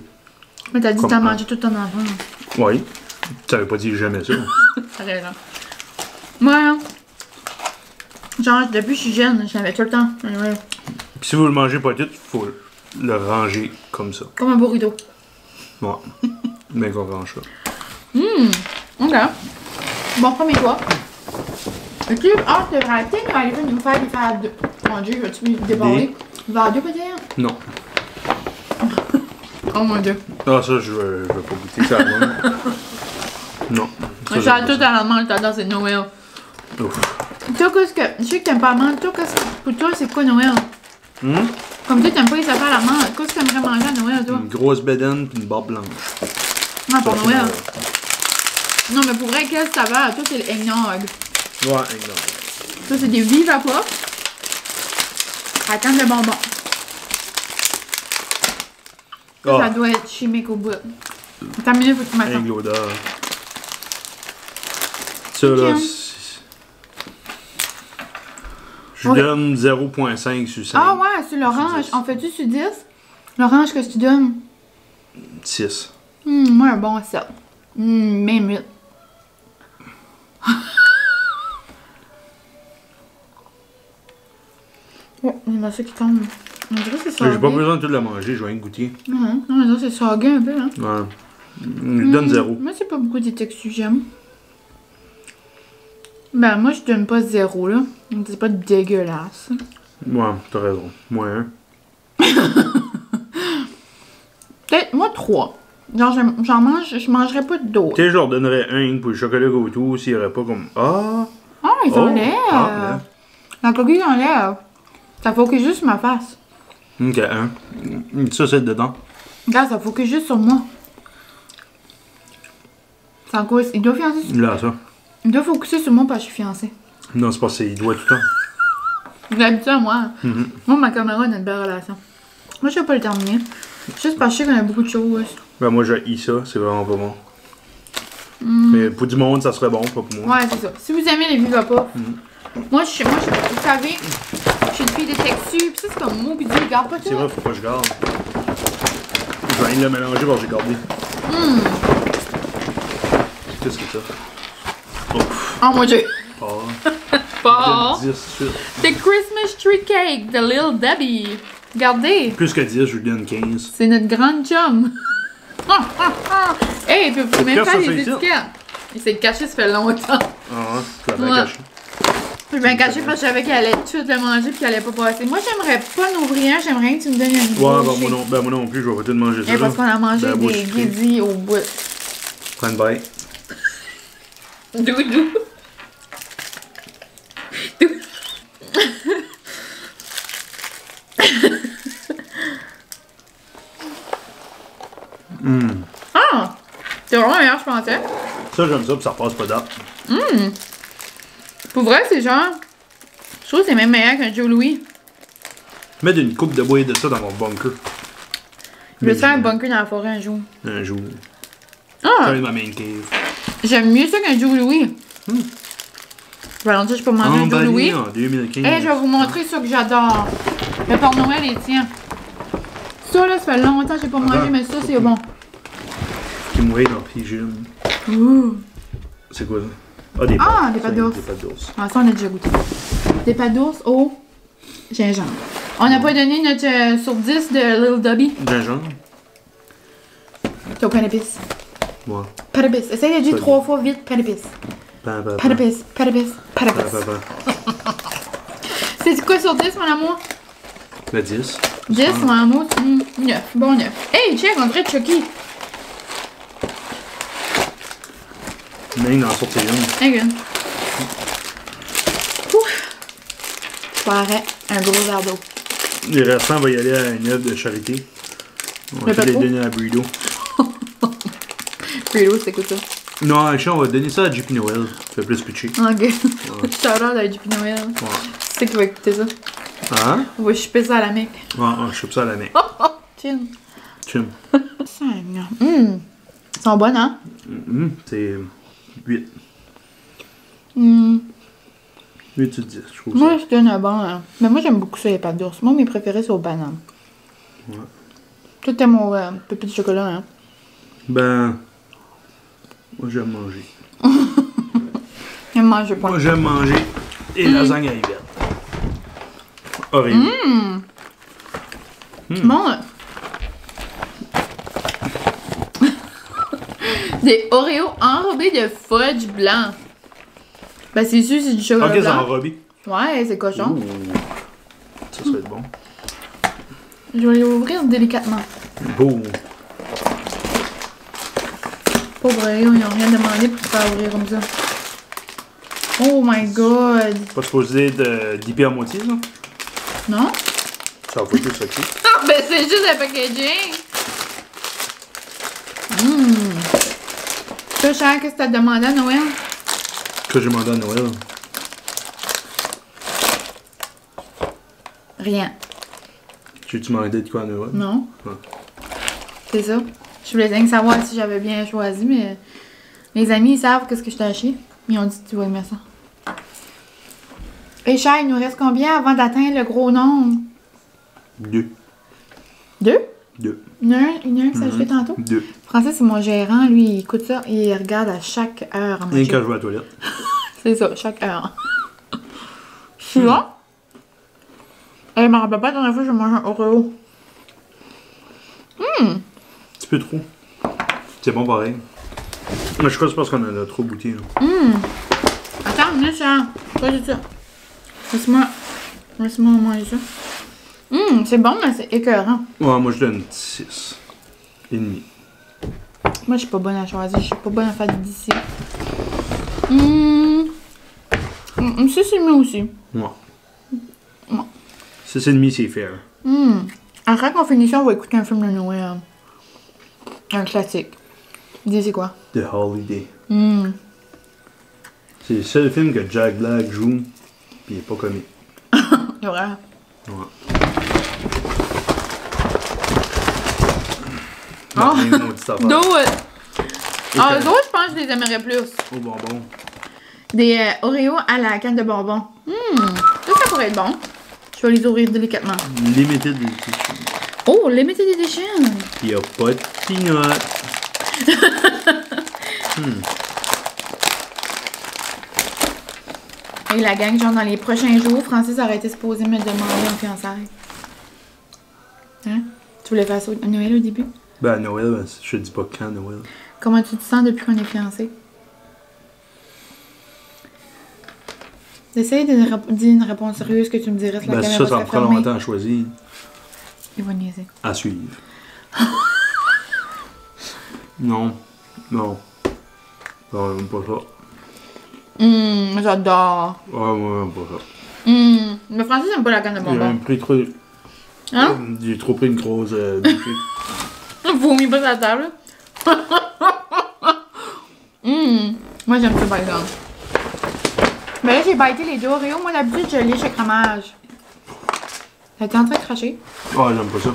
Mais t'as dit que Comme t'as un. mangé tout ton enfant. Oui. Tu avais pas dit jamais ça. T'as raison. Moi, genre, depuis que je suis jeune, je l'avais tout le temps. Ouais. Puis si vous le mangez pas tout, il faut le ranger comme ça. Comme un burrito. Ouais. Mais qu'on range ça. Ok. Bon, premier choix. Le club A, tu devrais peut-être aller nous faire des faire deux. Mon dieu, vas-tu me déborder? Vers deux peut-être? Non. Oh mon dieu. Ah, ça, je veux pas goûter ça à moi. Non. Ça, J'ai j'aime tout pas à la main, t'adores, c'est Noël. ça. Ouf. Toi, qu'est-ce que. Je sais que t'aimes pas manger. Toi, qu'est-ce que. Pour toi, c'est quoi Noël? Comme toi, t'aimes pas les affaires à la main. Qu'est-ce que t'aimerais manger à Noël, toi? Une grosse bédaine puis une barbe blanche. Ah, pour Ça, Noël. Non, mais pour vrai, quelle saveur? Toi, c'est le eggnog. Ouais, exact. Ça, c'est des Viva Pop. À canne de bonbons. Ça, ça doit être chimique au bout. Attends une minute, faut que tu m'attends. Avec l'odeur. Ça, là, Ok. je lui donne 0.5 sur 5. Ah ouais, c'est l'orange. En fais-tu sur 10? L'orange, qu'est-ce que tu donnes? 6. Moi, un bon 7. Même 8. Oh, il y en a ça qui tombe. On dirait que c'est J'ai sagué. pas besoin de tout la manger, je vais rien goûter. Non, on dirait que c'est sagué un peu, hein. Ouais. Je lui donne 0. Moi, c'est pas beaucoup des textures que j'aime. Ben, moi, je donne pas 0, là. C'est pas dégueulasse. Ouais, t'as raison. Moi, 1. Peut-être, moi, 3. Genre, je mangerais pas d'autres. Tu sais, je leur donnerais 1 pour le chocolat gâteau s'il y aurait pas comme. Ah! Ah, ils Oh, enlèvent. ah, La coquille, ils enlèvent. Ça focus juste sur ma face. Ok, 1. Ça, c'est dedans. Regarde, ça focus juste sur moi. C'est en cause. Il doit fiancer sur... Là, ça. Il doit focuser sur moi parce que je suis fiancée. Non, c'est pas ça, il doit tout le temps. Vous l'habituez à moi. Moi, ma caméra, on a une belle relation. Moi, je vais pas le terminer. Juste parce que je sais qu'on a beaucoup de choses. Ben, moi, j'ai ça, c'est vraiment pas bon. Mais pour du monde, ça serait bon, pas pour moi. Ouais, c'est ça. Si vous aimez les Viva Puff, moi, vous savez, je suis une fille de texture. Pis ça, c'est comme mot, pis Dieu, garde pas ça. C'est vrai, faut pas que je garde. Je vais rien le mélanger parce que j'ai gardé. Qu'est-ce que c'est ça? Ouf. Oh mon dieu. Oh. Pas. 10 suite. The Christmas Tree Cake de Lil Debbie. Regardez. Plus que 10, je lui donne 15. C'est notre grande chum. Hey, puis vous même cache faire ça les ici. étiquettes. Il s'est caché, ça fait longtemps. Ah ouais, tu l'as bien Ouais. caché. Je vais me cacher parce que je savais qu'elle allait tout de suite le manger puis qu'elle allait pas passer. Moi, j'aimerais pas en ouvrir un, j'aimerais que tu me donnes une Ouais, bouchée. ben moi non plus, je vais pas tout manger ça. Et parce qu'on a mangé Ben, des bouche. guédis au bout. Prends une bite. Doudou. Ah! C'est vraiment meilleur, je pensais. Ça, j'aime ça, puis ça repasse pas date. Pour vrai, c'est genre. Je trouve que c'est même meilleur qu'un Joe Louis. Mets une coupe de bois de ça dans mon bunker. Je vais te faire un bunker dans la forêt un jour. Un jour. Ah! Ça, ma main cave. J'aime mieux ça qu'un Joe Louis. Valentin, je peux manger un Joe Emballé Louis. en 2015. Eh, je vais vous montrer ça que j'adore. Le Père Noël est tien. Ça, là, ça fait longtemps que j'ai pas mangé, mais ça, c'est bon. Qui mourait dans Pigeon. Ouh. C'est quoi ça? Des Ah, pâtes. des pâtes Ça, d'ours. Des pâtes d'ours. Ah, ça, on a déjà goûté. Des pâtes d'ours au gingembre. On n'a pas donné notre sur 10 de Lil Debbie. Gingembre? C'est au pain d'épices. Ouais. Pain d'épices. Essaye de dire Ça, 3 fois vite pain d'épices. Pain, pain, Pain pain. d'épices, pain d'épices, pain Pain, d'épices. pain, pain. C'est quoi sur 10, mon amour? Le 10. 10, mon amour, 9. Bon 9. Hey, check, on dirait Chucky. Même d'en sortir une. Ok. Je boirais un gros verre d'eau. Les restants, on va y aller à une œuvre de charité. On va pas tous les trop? donner à Breedo. Puis l'eau, c'est quoi ça? Non, actually, on va donner ça à JP Noël. Ça fait plus pitcher. Ok. Shout-out à JP Noël. Ouais. Tu sais qui va écouter ça? Hein? On va chipper ça à la mec. Ouais, je chope ça à la main. Tiens. Chum. Ils sont bonnes, hein? C'est 8. 8 sur 10, je trouve Moi, ça. je donne un bon. Mais moi, j'aime beaucoup ça, les pâtes d'ours. Moi, mes préférés, c'est aux bananes. Ouais. Toi, t'aimes au pépé de chocolat, hein? Ben. Moi, j'aime manger. J'aime manger pas. Moi, j'aime manger des lasagnes à l'hiver. Horrible. Bon. Des Oreos enrobés de fudge blanc. Ben, c'est sûr, c'est du chocolat Ok, c'est blanc. enrobé. Ouais, c'est cochon. Ouh. Ça va être bon. Je vais les ouvrir délicatement. Beau. Pauvre Oreo, ils n'ont rien demandé pour se faire ouvrir comme ça. Oh my god. Pas supposé de dipper à moitié, ça? Non? Ça va pas tout ça qui. Ah, ben c'est juste le packaging. Toi, cher, qu'est-ce que t'as demandé à Noël? Que j'ai demandé à Noël. Rien. J'ai-tu demandé de quoi à Noël? Non? Ouais. C'est ça. Je voulais rien savoir si j'avais bien choisi, mais les amis, ils savent qu'est-ce que je t'ai acheté. Ils ont dit que tu vas aimer ça. Et cher, il nous reste combien avant d'atteindre le gros nombre? 2. 2? 2. Il y en a un qui s'est acheté tantôt? 2. Francis, c'est mon gérant. Lui, il écoute ça et il regarde à chaque heure. en Et manger. quand je vais à la toilette. C'est ça, chaque heure. Je suis là. Je me rappelle pas la dernière fois que j'ai mangé un Oreo. Un petit peu trop. C'est bon pareil. Mais je crois que c'est parce qu'on en a trop goûté. Là. Attends, venez, ça. Pas du tout. Laisse-moi manger ça. C'est bon, mais c'est écœurant. Ouais, moi je donne 6. Et demi. Moi, je suis pas bonne à choisir. Je suis pas bonne à faire d'ici. 6,5 aussi. Ouais. Ouais. 6,5 c'est fair. Après qu'on finisse ça, on va écouter un film de Noël. Un classique. Dis, c'est quoi? The Holiday. C'est le seul film que Jack Black joue, pis il est pas comique. C'est vrai. Ouais. Oh. Même maudite affaire. D'autres. Ah, Et d'autres, je pense que je les aimerais plus. Au bonbon. Des Oreos à la canne de bonbons. Ça pourrait être bon. Je vais les ouvrir délicatement. Limited edition. Oh, limited edition. Pis y a pas de peanut. Et la gang, genre dans les prochains jours, Francis aurait été supposé me demander en fiançailles. Hein? Tu voulais faire ça à Noël au début? Ben à Noël, ben, je te dis pas quand Noël. Comment tu te sens depuis qu'on est fiancés? Essaye de dire une réponse sérieuse que tu me dirais si la Ben caméra ça me serait prend fermée. longtemps à choisir. Il va niaiser. À suivre. Non. Non. Non, même pas ça. J'adore. Ouais, moi, même pas ça. Mais Francis n'aime pas la canne de J'ai bonbons. même pris trop. Hein? J'ai trop pris une grosse bouchée. Vomis pas sur la table. Moi, j'aime ça, par exemple. Mais là, j'ai bâti les deux Oreos. Moi, d'habitude, je liche le fromage. T'es en train de cracher? Ah, j'aime pas ça.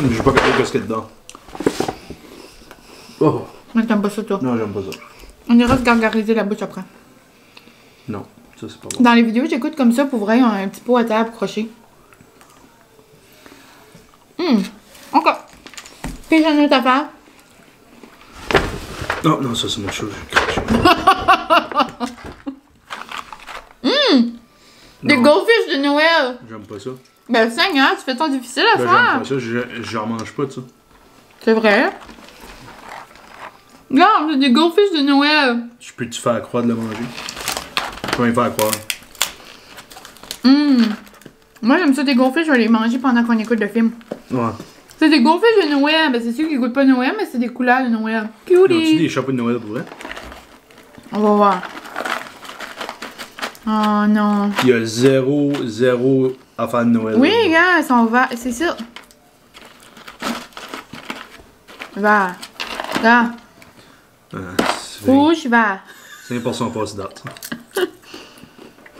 J'ai pas regardé ce qu'il y a dedans. Oh, Moi, t'aimes pas ça, toi. non, j'aime pas ça. On ira se gargariser la bouche après. Non, ça c'est pas bon. Dans les vidéos, j'écoute comme ça pour vrai, un petit pot à terre accroché. Encore. Puis j'en ai une autre affaire. Non, non, ça c'est mon chose, j'ai craché. Des Non. goldfish de Noël. J'aime pas ça. Ben, Seigneur, tu fais ton difficile à Ben, faire. j'aime pas ça, j'en mange pas de ça. C'est vrai. Regarde, c'est des goldfish de Noël. Je peux-tu faire croire de le manger? Je peux rien faire croire. Moi, j'aime ça, des goldfish, je vais les manger pendant qu'on écoute le film. Ouais. C'est des goldfish de Noël. Ben, c'est sûr qu'ils goûtent pas Noël, mais c'est des couleurs de Noël. As-tu Cutie. des chapeaux de Noël pour vrai? On va voir. Oh non. Il y a zéro affaire de Noël. Oui, gars, ils sont verts. C'est ça. Vert. Là. Rouge, vert. 5% passe date.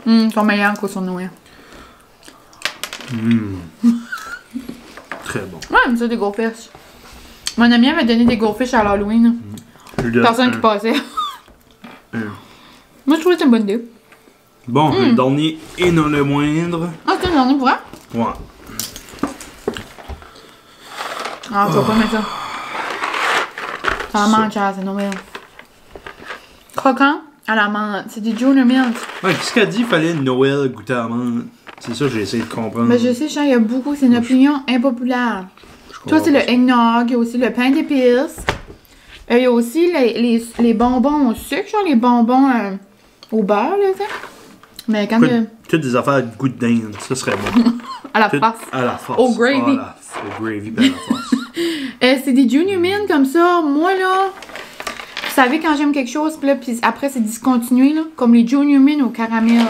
Ils sont meilleurs qu'au sur Noël. Très bon. Ouais, mais ça, des goldfish. Mon ami avait donné des goldfish à l'Halloween. Personne qui passait. Moi, je trouvais que c'était une bonne idée. Bon, le dernier et non le moindre. Ah, c'est le dernier pour vrai? Ouais. Ah, tu vas pas mettre ça. Ça mange, c'est Noël. Croquant à la menthe. C'est du Junior Mint. Ouais, qu'est-ce qu'elle dit? Il fallait Noël goûter à la menthe. C'est ça que j'ai essayé de comprendre. Ben, je sais, Jean, il y a beaucoup. C'est une opinion impopulaire. Toi, c'est le eggnog. Il y a aussi le pain d'épices. Il y a aussi les bonbons au sucre, genre les bonbons au beurre, là, tu sais. Mais quand Toutes des affaires de goût de dinde, ça serait bon. à la Tout face. à la face. Au gravy. Au gravy, ben à la face. C'est des Junior Mint comme ça. Moi, là, vous savez, quand j'aime quelque chose, puis après, c'est discontinué, là. Comme les Junior Mint au caramel.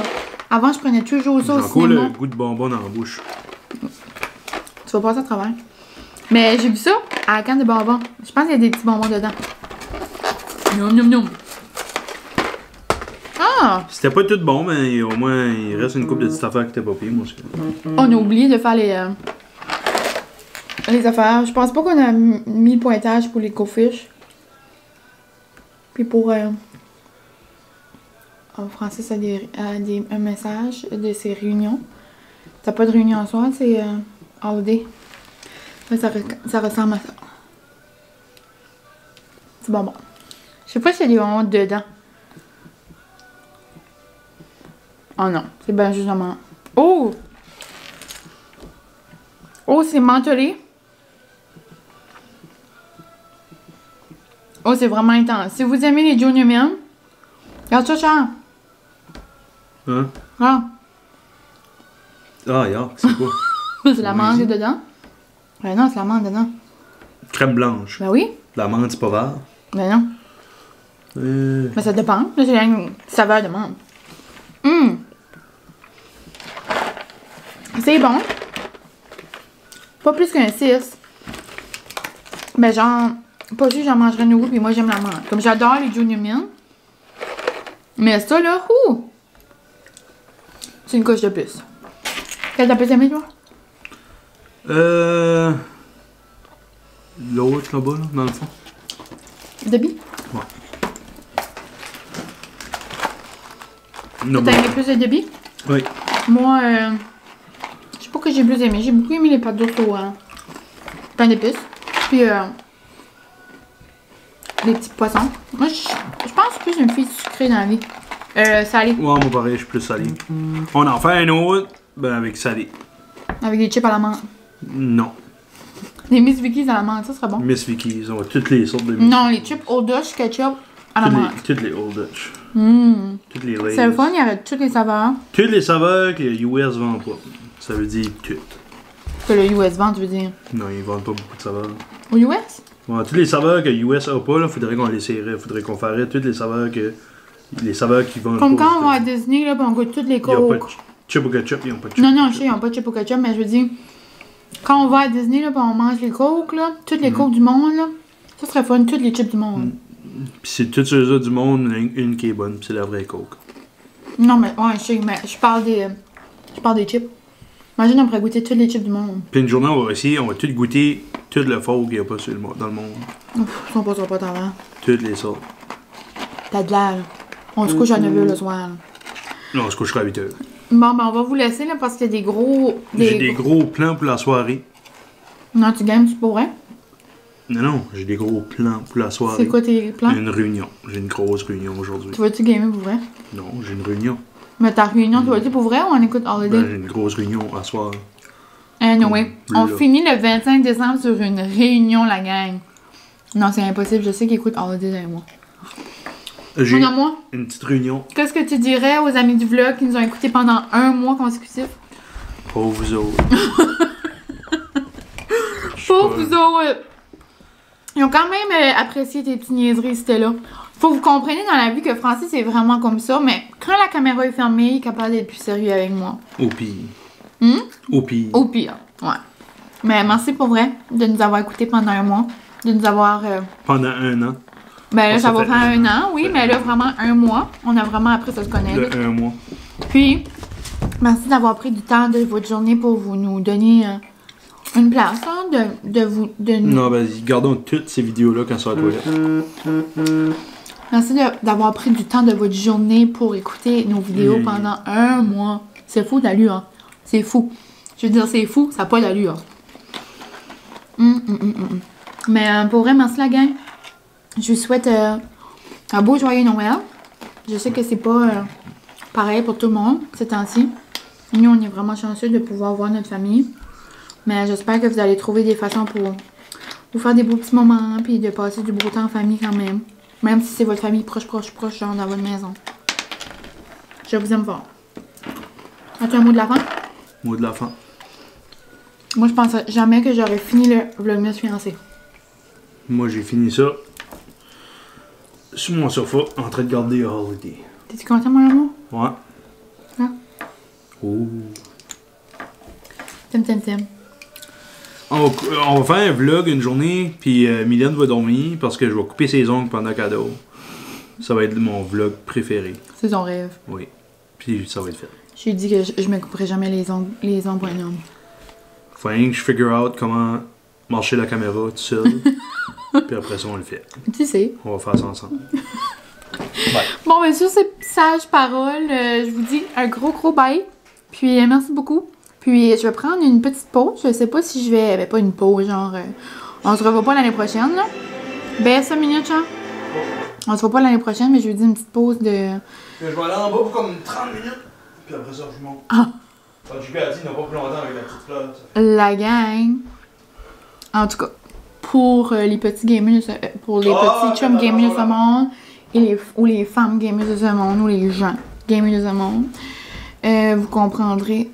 Avant, je prenais toujours ça au J'ai encore cinéma. le goût de bonbon dans la bouche. Tu vas passer à travers. Mais j'ai vu ça à la canne de bonbons. Je pense qu'il y a des petits bonbons dedans. Miam, miam, miam. Ah! C'était pas tout bon, mais au moins, il reste une couple de petites affaires qui étaient pas pires, moi. On a oublié de faire les affaires. Je pense pas qu'on a mis le pointage pour les goldfish. Puis pour... en français, ça a un message de ces réunions. T'as pas de réunion en soi, c'est holiday. Ça ressemble à ça. C'est bonbon. Je sais pas s'il y a des bonbons dedans. Oh non, c'est bien justement. Oh! Oh, c'est mentholé. Oh, c'est vraiment intense. Si vous aimez les Junior Mint, regarde ça, Charles. Hein? Ah, Ah, y'a, c'est quoi? c'est la menthe dedans. Ben non, c'est la menthe dedans. Crème blanche. Ben oui. La menthe, c'est pas vert. Ben non. Mais ça dépend. Là, c'est une saveur de menthe. C'est bon. Pas plus qu'un 6. Mais genre, pas sûr j'en mangerais nouveau, puis moi j'aime la menthe. Comme j'adore les Junior Mint. Mais ça là, c'est une couche de plus. Quelle t'as plus aimé toi? L'autre là-bas, là, dans le fond. Debbie? Ouais. Non, T'as aimé plus de Debbie? Oui. Moi, je sais pas que j'ai plus aimé. J'ai beaucoup aimé les pâtes d'ours au pain d'épices. Puis, les petits poissons. Moi, je pense que je suis une fille sucrée dans la vie. Salée. Ouais, moi pareil, je suis plus salé. On en fait un autre, ben avec salé. Avec des chips à la menthe. Non. Des Miss Vicky's à la menthe, ça serait bon. Miss Vicky's, on a toutes les sortes de Miss. Non, les chips Old Dutch ketchup à la menthe. Toutes les Old Dutch. Toutes les Lay's. C'est le fun, il y avait toutes les saveurs. Toutes les saveurs que les US vendent pas. Ça veut dire toutes. Que le US vend, tu veux dire. Non, ils vendent pas beaucoup de saveurs. Au US? Ouais, toutes les saveurs que US a pas, là, faudrait qu'on les essayerait. Faudrait qu'on ferait toutes les saveurs que. Les saveurs qui vendent Comme pas. quand on va à Disney, là, pis on goûte toutes les Ils ont pas de coques. chip au ketchup, ils ont pas de chip. Non, non, je sais, ils ont pas de chips au ketchup, mais je veux dire, quand on va à Disney, là, pis on mange les coques, là, toutes les coques du monde, là, ça serait fun, toutes les chips du monde. Pis c'est toutes ceux-là du monde, une qui est bonne, pis c'est la vraie coke. Non, mais, ouais, je sais, mais je parle des chips. Imagine, on pourrait goûter toutes les chips du monde. Puis une journée, on va essayer, on va tout goûter, tout le faux qu'il y a pas sur dans le monde. Ouf, ils sont pas sur pas avant. Toutes les sortes. T'as de l'air, là. On se couche à 9h le soir, là. Non, on se couchera à 8 heures. Bon, ben, on va vous laisser, là, parce qu'il y a des gros... J'ai des gros plans pour la soirée. Non, tu gagnes, tu pourrais. Non, j'ai des gros plans pour la soirée. C'est quoi tes plans? Une réunion. J'ai une grosse réunion aujourd'hui. Tu vas-tu gamer pour vrai? Non, j'ai une réunion. Mais ta réunion, tu vas-tu pour vrai ou on écoute Holiday? Ben, j'ai une grosse réunion à soir. Anyway, on Là. finit le 25 décembre sur une réunion, la gang. Non, c'est impossible, je sais qu'ils écoutent Holiday avec moi. J'ai Mon moi, une petite réunion. qu'est-ce que tu dirais aux amis du vlog qui nous ont écoutés pendant un mois consécutif? Pour vous autres. Pour vous autres! Ils ont quand même apprécié tes petites niaiseries, c'était là. Faut que vous compreniez dans la vie que Francis est vraiment comme ça, mais quand la caméra est fermée, il est capable d'être plus sérieux avec moi. Au pire. Au pire, ouais. Mais merci pour vrai de nous avoir écoutés pendant un mois. De nous avoir... Pendant un an. Ben là, ça va faire un an, oui, mais là, vraiment un mois. On a vraiment appris à se connaître. Un mois. Puis, merci d'avoir pris du temps de votre journée pour vous nous donner une place, hein, de nous... Non, vas-y, gardons toutes ces vidéos-là quand ça va être toilette. Merci d'avoir pris du temps de votre journée pour écouter nos vidéos pendant un mois. C'est fou d'allure, hein. C'est fou. Je veux dire, c'est fou, ça n'a pas d'allure. Mais pour vrai, merci la gang. Je vous souhaite un beau joyeux Noël. Je sais que c'est pas pareil pour tout le monde ces temps-ci. Nous, on est vraiment chanceux de pouvoir voir notre famille. Mais j'espère que vous allez trouver des façons pour vous faire des beaux petits moments puis de passer du beau temps en famille quand même. Même si c'est votre famille proche, genre dans votre maison. Je vous aime fort. As-tu un mot de la fin? Mot de la fin. Moi, je pensais jamais que j'aurais fini le Vlogmas fiancé. Moi, j'ai fini ça sur mon sofa en train de garder Holiday. T'es-tu content, mon amour? Ouais. Ah. Oh. T'aimes. On va faire un vlog une journée, puis Mylène va dormir parce que je vais couper ses ongles pendant cadeau. Ça va être mon vlog préféré. C'est son rêve. Oui. Puis ça va être fait. J'ai dit que je me couperai jamais les ongles pour un homme. Faut rien que je figure out comment marcher la caméra tout seul. Puis après ça, on le fait. Tu sais. On va faire ça ensemble. Bye. Bon, ben sur ces sages paroles, je vous dis un gros bye. Puis merci beaucoup. Puis je vais prendre une petite pause. Je sais pas si je vais... Ben pas une pause, genre... on se revoit pas l'année prochaine, là. Ben 5 minutes, genre. On se revoit pas l'année prochaine, mais je vous dis une petite pause de... Je vais aller en bas pour comme 30 minutes. Puis après ça, je monte. Ah. JP a dit, il n'a pas plus longtemps avec la petite flotte. La gang. En tout cas, pour les petits gamers, pour les petits chums gamers de ce monde, ou les femmes gamers de ce monde, ou les gens gamers de ce monde, vous comprendrez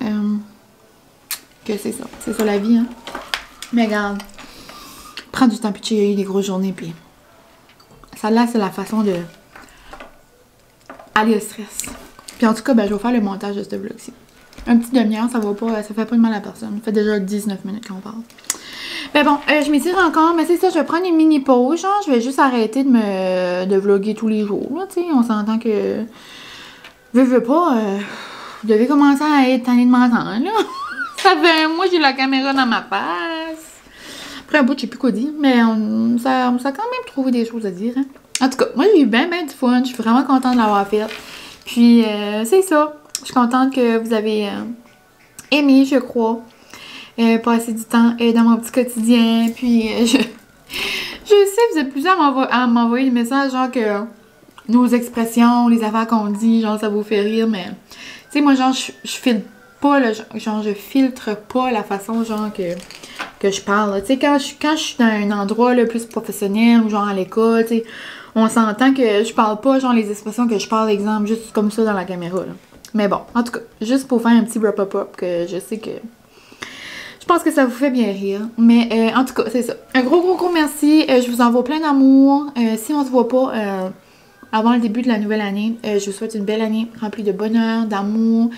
que c'est ça. C'est ça la vie, hein. Mais regarde, prends du temps, puis tu as eu des grosses journées, puis ça là, c'est la façon de aller au stress. Puis en tout cas, ben, je vais faire le montage de ce vlog-ci. Un petit demi-heure, ça fait pas de mal à personne. Ça fait déjà 19 minutes qu'on parle. Ben bon, je m'étire encore, mais c'est ça, je vais prendre une mini pause, genre, je vais juste arrêter de vlogger tous les jours, là, tu sais, on s'entend que... Veux pas, vous devez commencer à être tanné de m'entendre, là. Ça fait un mois, j'ai la caméra dans ma face. Après un bout, je sais plus quoi dire, mais ça a quand même trouvé des choses à dire, hein. En tout cas, moi, j'ai eu ben du fun, je suis vraiment contente de l'avoir fait. Puis, c'est ça. Je suis contente que vous avez aimé, je crois, passer du temps dans mon petit quotidien. Puis, je sais, vous êtes plusieurs à m'envoyer des messages, genre que nos expressions, les affaires qu'on dit, genre, ça vous fait rire, mais, tu sais, moi, genre, je filtre pas, là, genre, je filtre pas la façon, genre, que je parle. Tu sais, quand je suis dans un endroit, là, plus professionnel, ou genre à l'école, tu sais, on s'entend que je parle pas, genre, les expressions que je parle, exemple, juste comme ça dans la caméra, là. Mais bon, en tout cas, juste pour faire un petit wrap-up que je sais que... Je pense que ça vous fait bien rire. Mais en tout cas, c'est ça. Un gros merci. Je vous envoie plein d'amour. Si on se voit pas avant le début de la nouvelle année, je vous souhaite une belle année remplie de bonheur, d'amour,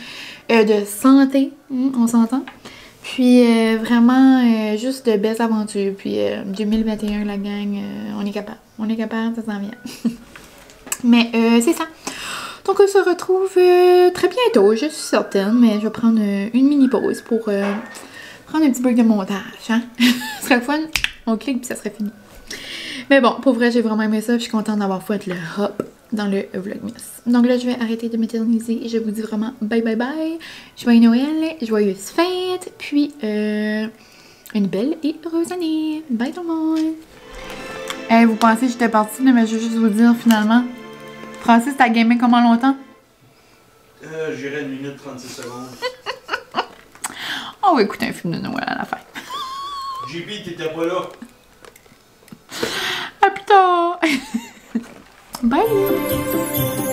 de santé. On s'entend? Puis vraiment, juste de belles aventures. Puis 2021, la gang, on est capable. On est capable, ça s'en vient. Mais c'est ça. Donc on se retrouve très bientôt, je suis certaine, mais je vais prendre une mini pause pour prendre un petit break de montage, hein. Ce serait le fun, on clique puis ça serait fini. Mais bon, pour vrai, j'ai vraiment aimé ça, je suis contente d'avoir fait le hop dans le vlogmas. Donc là, je vais arrêter de m'éterniser et je vous dis vraiment bye bye bye, joyeux Noël, joyeuse fête, puis une belle et heureuse année. Bye tout le monde! Hey, vous pensez que j'étais partie, mais je veux juste vous dire finalement... Francis, t'as gamé comment longtemps? J'irai 1 minute 36 secondes. On va écouter un film de Noël à la fin. JP, t'étais pas là. À plus tard! Bye!